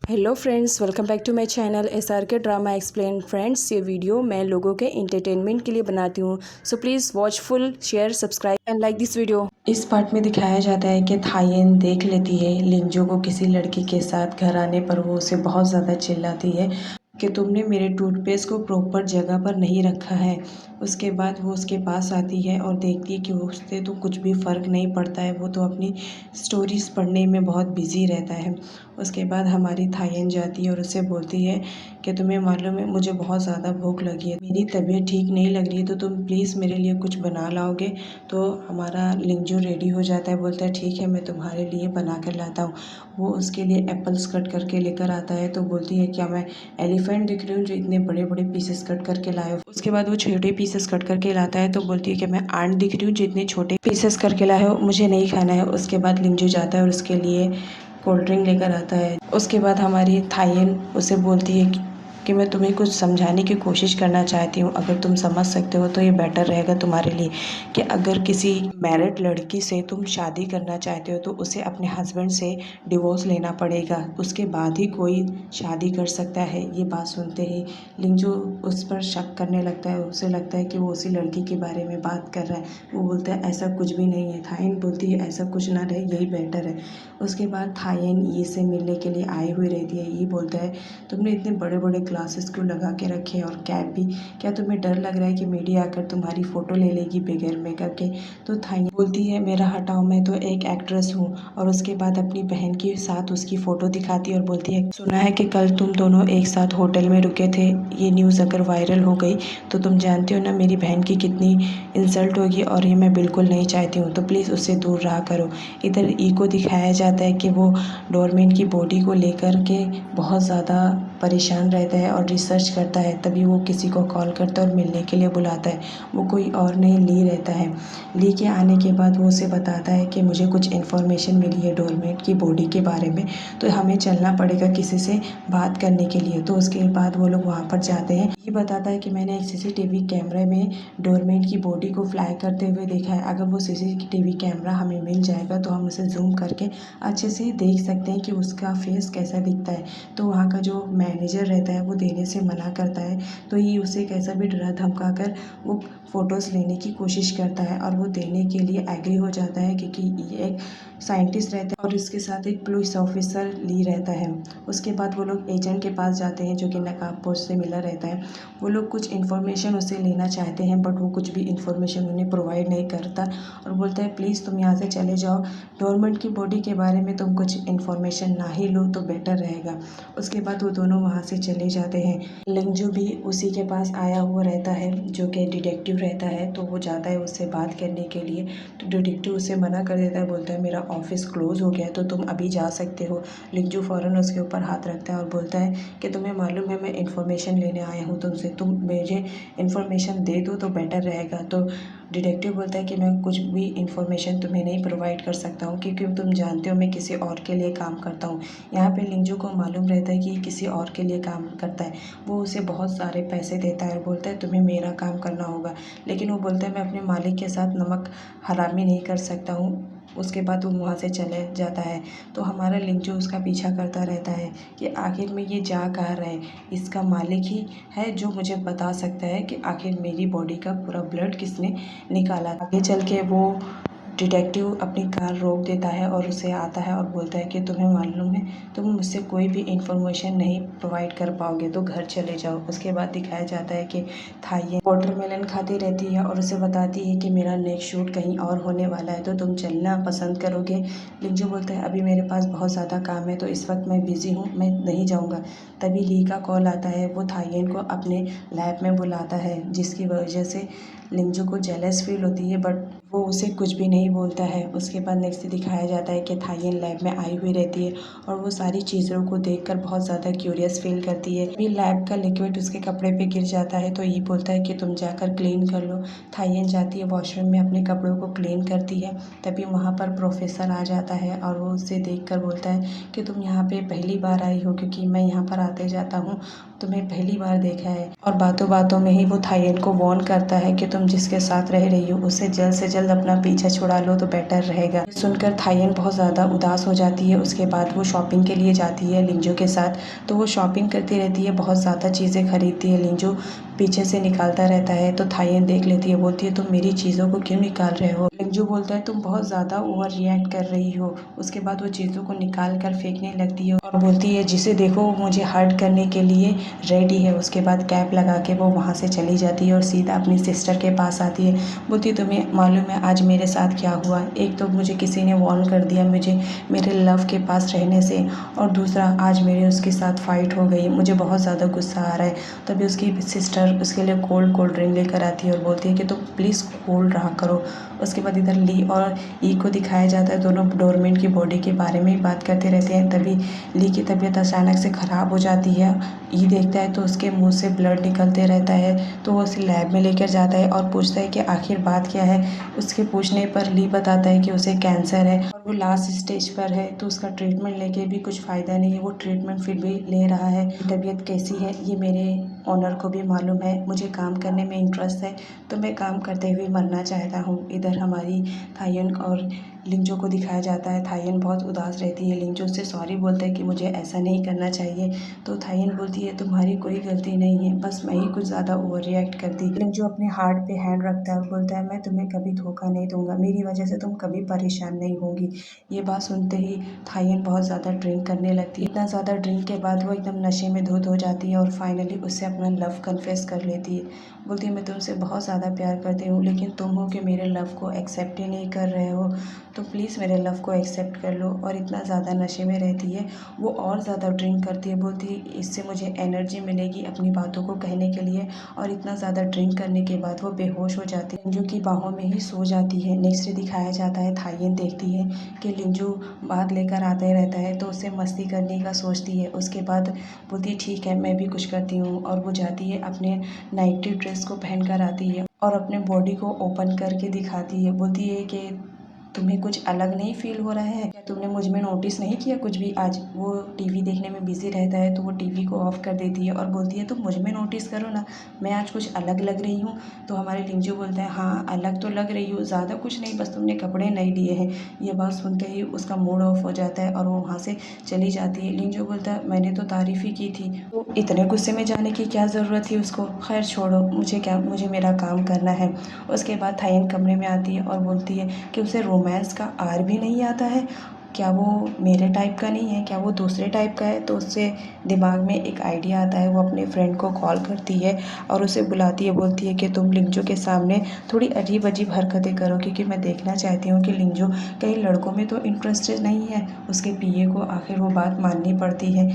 Hello friends, welcome back to my channel SRK drama explain. Friends, ये video मैं लोगों के एंटरटेनमेंट के लिए बनाती हूँ, so please watch full, share, subscribe and like this video. इस पार्ट में दिखाया जाता है कि थायेन देख लेती है लिंजो को किसी लड़की के साथ घर आने पर। वो उसे बहुत ज़्यादा चिल्लाती है कि तुमने मेरे टूथपेस्ट को प्रॉपर जगह पर नहीं रखा है। उसके बाद वो उसके पास आती है और देखती है कि उससे तो कुछ भी फ़र्क नहीं पड़ता है, वो तो अपनी स्टोरीज़ पढ़ने में बहुत बिज़ी रहता है। उसके बाद हमारी थायेन जाती है और उससे बोलती है कि तुम्हें मालूम है मुझे बहुत ज़्यादा भूख लगी है, मेरी तबीयत ठीक नहीं लग रही है, तो तुम प्लीज़ मेरे लिए कुछ बना लाओगे। तो हमारा लिंजो रेडी हो जाता है, बोलता है ठीक है मैं तुम्हारे लिए बना कर लाता हूँ। वो उसके लिए एप्पल्स कट करके लेकर आता है। तो बोलती है क्या मैं एलिफेंट दिख रही हूँ जो इतने बड़े बड़े पीसेस कट करके लाए हो। उसके बाद वो छोटे पीसेस कट करके लाता है। तो बोलती है कि मैं आंट दिख रही हूँ जो इतने छोटे पीसेस करके लाए हो, मुझे नहीं खाना है। उसके बाद लिंजो जाता है और उसके लिए कोल्ड ड्रिंक लेकर आता है। उसके बाद हमारी थायेन उसे बोलती है कि मैं तुम्हें कुछ समझाने की कोशिश करना चाहती हूँ, अगर तुम समझ सकते हो तो ये बेटर रहेगा तुम्हारे लिए कि अगर किसी मैरिड लड़की से तुम शादी करना चाहते हो तो उसे अपने हस्बैंड से डिवोर्स लेना पड़ेगा, उसके बाद ही कोई शादी कर सकता है। ये बात सुनते ही लिंजो उस पर शक करने लगता है, उसे लगता है कि वो उसी लड़की के बारे में बात कर रहा है। वो बोलता है ऐसा कुछ भी नहीं है। थायेन बोलती है ऐसा कुछ ना रहे, यही बेटर है। उसके बाद थायेन ये से मिलने के लिए आई हुई रहती है। ये बोलता है तुमने इतने बड़े बड़े ग्लासेस क्यों लगा के रखे हैं और कैप भी, क्या तुम्हें डर लग रहा है कि मीडिया आकर तुम्हारी फ़ोटो ले लेगी बगैर मेकअप के। तो थायेन बोलती है मेरा हटाओ, मैं तो एक एक्ट्रेस हूँ। और उसके बाद अपनी बहन के साथ उसकी फ़ोटो दिखाती है और बोलती है सुना है कि कल तुम दोनों एक साथ होटल में रुके थे, ये न्यूज़ अगर वायरल हो गई तो तुम जानते हो ना मेरी बहन की कितनी इंसल्ट होगी, और ये मैं बिल्कुल नहीं चाहती हूँ, तो प्लीज़ उससे दूर रहा करो। इधर ई को दिखाया जाता है कि वो डोरमेन की बॉडी को लेकर के बहुत ज़्यादा परेशान रहता है और रिसर्च करता है। तभी वो किसी को कॉल करता है और मिलने के लिए बुलाता है। वो कोई और नहीं ली रहता है। ली के आने के बाद वो उसे बताता है कि मुझे कुछ इन्फॉर्मेशन मिली है डोरमेट की बॉडी के बारे में, तो हमें चलना पड़ेगा किसी से बात करने के लिए। तो उसके बाद वो लोग वहाँ पर जाते हैं। ये बताता है कि मैंने एक CCTV कैमरे में डोरमेट की बॉडी को फ्लाई करते हुए देखा है। अगर वो CCTV कैमरा हमें मिल जाएगा तो हम उसे जूम करके अच्छे से देख सकते हैं कि उसका फेस कैसा दिखता है। तो वहाँ का जो मैनेजर रहता है वो देने से मना करता है। तो ये उसे कैसा भी डरा धमका कर वो फ़ोटोज़ लेने की कोशिश करता है और वो देने के लिए एग्री हो जाता है, क्योंकि ये एक साइंटिस्ट रहता है और इसके साथ एक पुलिस ऑफिसर ली रहता है। उसके बाद वो लोग एजेंट के पास जाते हैं जो कि नकाबपोश से मिला रहता है। वो लोग कुछ इन्फॉर्मेशन उससे लेना चाहते हैं, बट वो कुछ भी इन्फॉर्मेशन उन्हें प्रोवाइड नहीं करता और बोलता है प्लीज़ तुम यहाँ से चले जाओ, डोरमेट की बॉडी के बारे में तुम कुछ इन्फॉर्मेशन ना ही लो तो बेटर रहेगा। उसके बाद वो दोनों वहाँ से चले जाते हैं। लिंजो भी उसी के पास आया हुआ रहता है जो कि डिटेक्टिव रहता है। तो वो जाता है उससे बात करने के लिए, तो डिटेक्टिव उसे मना कर देता है, बोलता है मेरा ऑफिस क्लोज़ हो गया है तो तुम अभी जा सकते हो। लिंजो फ़ौरन उसके ऊपर हाथ रखता है और बोलता है कि तुम्हें मालूम है मैं इन्फॉर्मेशन लेने आया हूँ तुमसे, तुम मुझे इन्फॉर्मेशन दे दो तो बेटर रहेगा। तो डिटेक्टिव बोलता है कि मैं कुछ भी इन्फॉर्मेशन तुम्हें नहीं प्रोवाइड कर सकता हूँ, क्योंकि तुम जानते हो मैं किसी और के लिए काम करता हूँ। यहाँ पे लिंजो को मालूम रहता है कि किसी और के लिए काम करता है। वो उसे बहुत सारे पैसे देता है और बोलता है तुम्हें मेरा काम करना होगा, लेकिन वो बोलता है मैं अपने मालिक के साथ नमक हरामी नहीं कर सकता हूँ। उसके बाद वो वहाँ से चले जाता है। तो हमारा लिंजो उसका पीछा करता रहता है कि आखिर में ये जा कहाँ रहा है, इसका मालिक ही है जो मुझे बता सकता है कि आखिर मेरी बॉडी का पूरा ब्लड किसने निकाला। आगे चल के वो डिटेक्टिव अपनी कार रोक देता है और उसे आता है और बोलता है कि तुम्हें मालूम है तुम मुझसे कोई भी इन्फॉर्मेशन नहीं प्रोवाइड कर पाओगे, तो घर चले जाओ। उसके बाद दिखाया जाता है कि थायेन वाटरमेलन खाती रहती है और उसे बताती है कि मेरा नेक्स्ट शूट कहीं और होने वाला है, तो तुम चलना पसंद करोगे। लिंजो बोलता है अभी मेरे पास बहुत ज़्यादा काम है तो इस वक्त मैं बिज़ी हूँ, मैं नहीं जाऊँगा। तभी ली का कॉल आता है। वो थायेन को अपने लैब में बुलाता है, जिसकी वजह से लिंजो को जेलस फील होती है, बट वो उसे कुछ भी नहीं बोलता है। उसके बाद नेक्स्ट दिखाया जाता है कि थायेन लैब में आई हुई रहती है और वो सारी चीज़ों को देखकर बहुत ज़्यादा क्यूरियस फील करती है। अभी लैब का लिक्विड उसके कपड़े पे गिर जाता है तो ये बोलता है कि तुम जाकर क्लीन कर लो। थायेन जाती है वॉशरूम में अपने कपड़ों को क्लीन करती है। तभी वहाँ पर प्रोफेसर आ जाता है और वो उसे देखकर बोलता है कि तुम यहाँ पे पहली बार आई हो, क्योंकि मैं यहाँ पर आते जाता हूँ, तुम्हें पहली बार देखा है। और बातों बातों में ही वो थायेन को वार्न करता है कि तुम जिसके साथ रह रही हो उससे जल्द से जल्द अपना पीछा छुड़ा लो तो बेटर रहेगा। सुनकर थायन बहुत ज़्यादा उदास हो जाती है। उसके बाद वो शॉपिंग के लिए जाती है लिंजो के साथ। तो वो शॉपिंग करती रहती है, बहुत ज़्यादा चीज़ें खरीदती है। लिंजो पीछे से निकालता रहता है तो थायन देख लेती है, बोलती है तुम मेरी चीज़ों को क्यों निकाल रहे हो। लिंजो बोलता है तुम बहुत ज़्यादा ओवर रिएक्ट कर रही हो। उसके बाद वो चीज़ों को निकाल कर फेंकने लगती है और बोलती है जिसे देखो वो मुझे हर्ट करने के लिए रेडी है। उसके बाद कैप लगा के वो वहाँ से चली जाती है और सीधा अपनी सिस्टर के पास आती है। बोलती है तुम्हें मालूम है आज मेरे साथ क्या हुआ? एक तो मुझे किसी ने वार्न कर दिया मुझे मेरे लव के पास रहने से, और दूसरा आज मेरे उसके साथ फ़ाइट हो गई। मुझे बहुत ज़्यादा गुस्सा आ रहा है। तभी उसकी सिस्टर उसके लिए कोल्ड ड्रिंक लेकर आती है और बोलती है कि तुम प्लीज़ कोल्ड रहा करो। उसके बाद इधर ली और ई को दिखाया जाता है, दोनों डोरमेट की बॉडी के बारे में ही बात करते रहते हैं। तभी ली की तबीयत अचानक से ख़राब हो जाती है। ई देखता है तो उसके मुंह से ब्लड निकलते रहता है। तो वो उसे लैब में लेकर जाता है और पूछता है कि आखिर बात क्या है। उसके पूछने पर ली बताता है कि उसे कैंसर है और वो लास्ट स्टेज पर है, तो उसका ट्रीटमेंट लेके भी कुछ फ़ायदा नहीं है। वो ट्रीटमेंट फिर भी ले रहा है। तबीयत कैसी है ये मेरे ऑनर को भी मालूम है। मुझे काम करने में इंटरेस्ट है तो मैं काम करते हुए मरना चाहता हूँ। इधर हमारी थायन और लिंजो को दिखाया जाता है। थायन बहुत उदास रहती है। लिंजो उससे सॉरी बोलता है कि मुझे ऐसा नहीं करना चाहिए। तो थायन बोलती है तुम्हारी कोई गलती नहीं है, बस मैं ही कुछ ज़्यादा ओवर रिएक्ट कर दी। लिंजो अपने हार्ट पे हैंड रखता है और बोलता है मैं तुम्हें कभी धोखा नहीं दूंगा, मेरी वजह से तुम कभी परेशान नहीं होगी। ये बात सुनते ही थायन बहुत ज़्यादा ड्रिंक करने लगती है। इतना ज़्यादा ड्रिंक के बाद वो एकदम नशे में धुत हो जाती है और फाइनली उससे अपना लव कन्फेस कर लेती है। बोलती है मैं तुमसे बहुत ज़्यादा प्यार करती हूँ, लेकिन तुम हो कि मेरे लव को एक्सेप्ट ही नहीं कर रहे हो। तो प्लीज़ मेरे लव को एक्सेप्ट कर लो। और इतना ज़्यादा नशे में रहती है वो, और ज़्यादा ड्रिंक करती है। बोलती है इससे मुझे एनर्जी मिलेगी अपनी बातों को कहने के लिए। और इतना ज़्यादा ड्रिंक करने के बाद वो बेहोश हो जाती है, लिंजू की बाहों में ही सो जाती है। नेक्स्ट डे दिखाया जाता है थायन देखती है कि लिंजू बात लेकर आता ही रहता है तो उससे मस्ती करने का सोचती है। उसके बाद बोलती है ठीक है मैं भी कुछ करती हूँ, और वो जाती है अपने नाइटी ड्रेस को पहन कर आती है और अपने बॉडी को ओपन करके दिखाती है। बोलती है कि तुम्हें कुछ अलग नहीं फील हो रहा है क्या? तुमने मुझ में नोटिस नहीं किया कुछ भी? आज वो टीवी देखने में बिजी रहता है तो वो टीवी को ऑफ कर देती है और बोलती है तुम मुझ में नोटिस करो ना, मैं आज कुछ अलग लग रही हूँ। तो हमारे लिंजू बोलता है हाँ अलग तो लग रही हूँ, ज़्यादा कुछ नहीं, बस तुमने कपड़े नहीं लिए हैं। ये बात सुनते ही उसका मूड ऑफ हो जाता है और वो वहाँ से चली जाती है। लिंजू बोलता है मैंने तो तारीफ़ ही की थी, तो इतने गुस्से में जाने की क्या ज़रूरत थी उसको। खैर छोड़ो, मुझे मेरा काम करना है। उसके बाद थायन कमरे में आती है और बोलती है कि उसे रोमांस का आर भी नहीं आता है। क्या वो मेरे टाइप का नहीं है, क्या वो दूसरे टाइप का है? तो उससे दिमाग में एक आइडिया आता है। वो अपने फ्रेंड को कॉल करती है और उसे बुलाती है। बोलती है कि तुम लिंजो के सामने थोड़ी अजीब अजीब हरकतें करो, क्योंकि मैं देखना चाहती हूँ कि लिंजो कई लड़कों में तो इंटरेस्टेड नहीं है। उसके पीए को आखिर वो बात माननी पड़ती है।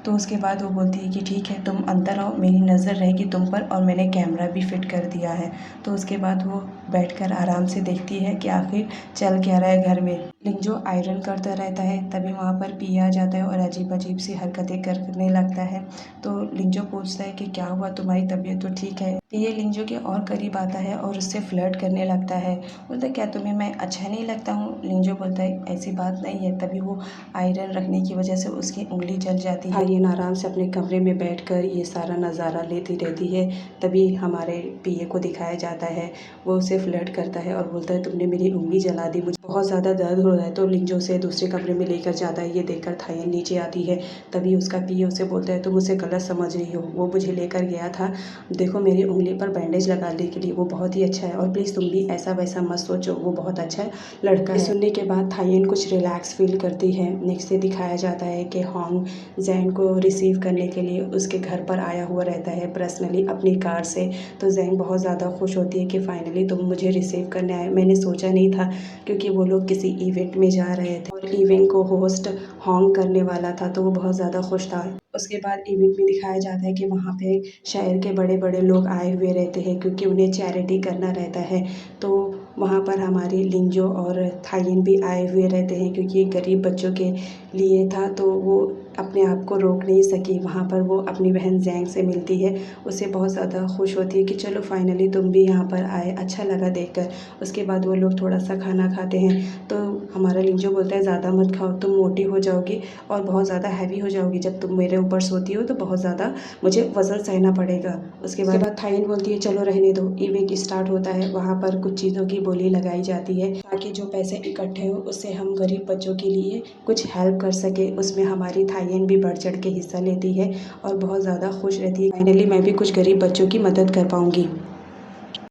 तो उसके बाद वो बोलती है कि ठीक है तुम अंदर आओ, मेरी नज़र रहेगी तुम पर, और मैंने कैमरा भी फिट कर दिया है। तो उसके बाद वो बैठकर आराम से देखती है कि आखिर चल क्या रहा है घर में। लिंजो आयरन करता रहता है, तभी वहाँ पर पिया आ जाता है और अजीब अजीब सी हरकतें करने लगता है। तो लिंजो पूछता है कि क्या हुआ, तुम्हारी तबीयत तो ठीक है? ये लिंजो के और करीब आता है और उससे फ्लर्ट करने लगता है। बोलता है क्या तुम्हें मैं अच्छा नहीं लगता हूँ? लिंजो बोलता है ऐसी बात नहीं है। तभी वो आयरन रखने की वजह से उसकी उंगली जल जाती है। थायन आराम से अपने कमरे में बैठकर ये सारा नज़ारा लेती रहती है। तभी हमारे पीए को दिखाया जाता है, वो उसे फ्लर्ट करता है और बोलता है तुमने मेरी उंगली जला दी, मुझे बहुत ज़्यादा दर्द हो रहा है। तो लिंजो उसे दूसरे कमरे में लेकर जाता है। ये देखकर थायन नीचे आती है। तभी उसका पीए उसे बोलता है तुम उसे गलत समझ रही हो, वो मुझे लेकर गया था देखो मेरी उंगली पर बैंडेज लगाने के लिए, वो बहुत ही अच्छा है, और प्लीज़ तुम भी ऐसा वैसा मत सोचो, वो बहुत अच्छा लड़का है। सुनने के बाद थायन कुछ रिलैक्स फील करती है। नेक्स्ट से दिखाया जाता है कि होंग जैन को रिसीव करने के लिए उसके घर पर आया हुआ रहता है पर्सनली अपनी कार से। तो जैन बहुत ज़्यादा खुश होती है कि फाइनली तुम मुझे रिसीव करने आए, मैंने सोचा नहीं था, क्योंकि वो लोग किसी इवेंट में जा रहे थे और इवेंट को होस्ट होंग करने वाला था, तो वो बहुत ज़्यादा खुश था। उसके बाद इवेंट में दिखाया जाता है कि वहाँ पे शहर के बड़े बड़े लोग आए हुए रहते हैं, क्योंकि उन्हें चैरिटी करना रहता है। तो वहाँ पर हमारी लिंजो और थायन भी आए हुए रहते हैं, क्योंकि गरीब बच्चों के लिए था, तो वो अपने आप को रोक नहीं सकी। वहाँ पर वो अपनी बहन जैंग से मिलती है, उससे बहुत ज़्यादा खुश होती है कि चलो फाइनली तुम भी यहाँ पर आए, अच्छा लगा देखकर। उसके बाद वो लोग थोड़ा सा खाना खाते हैं तो हमारा लिंजो बोलता है ज़्यादा मत खाओ, तुम मोटी हो जाओगी और बहुत ज़्यादा हैवी हो जाओगी। जब तुम मेरे ऊपर सोती हो तो बहुत ज़्यादा मुझे वज़न सहना पड़ेगा। उसके बाद थाइन बोलती है चलो रहने दो। इवेंट स्टार्ट होता है, वहाँ पर कुछ चीज़ों की बोली लगाई जाती है ताकि जो पैसे इकट्ठे हो उससे हम गरीब बच्चों के लिए कुछ हेल्प कर सके। उसमें हमारी थाइन भी बढ़ चढ़ के हिस्सा लेती है और बहुत ज़्यादा खुश रहती है, फाइनली मैं भी कुछ गरीब बच्चों की मदद कर पाऊँगी।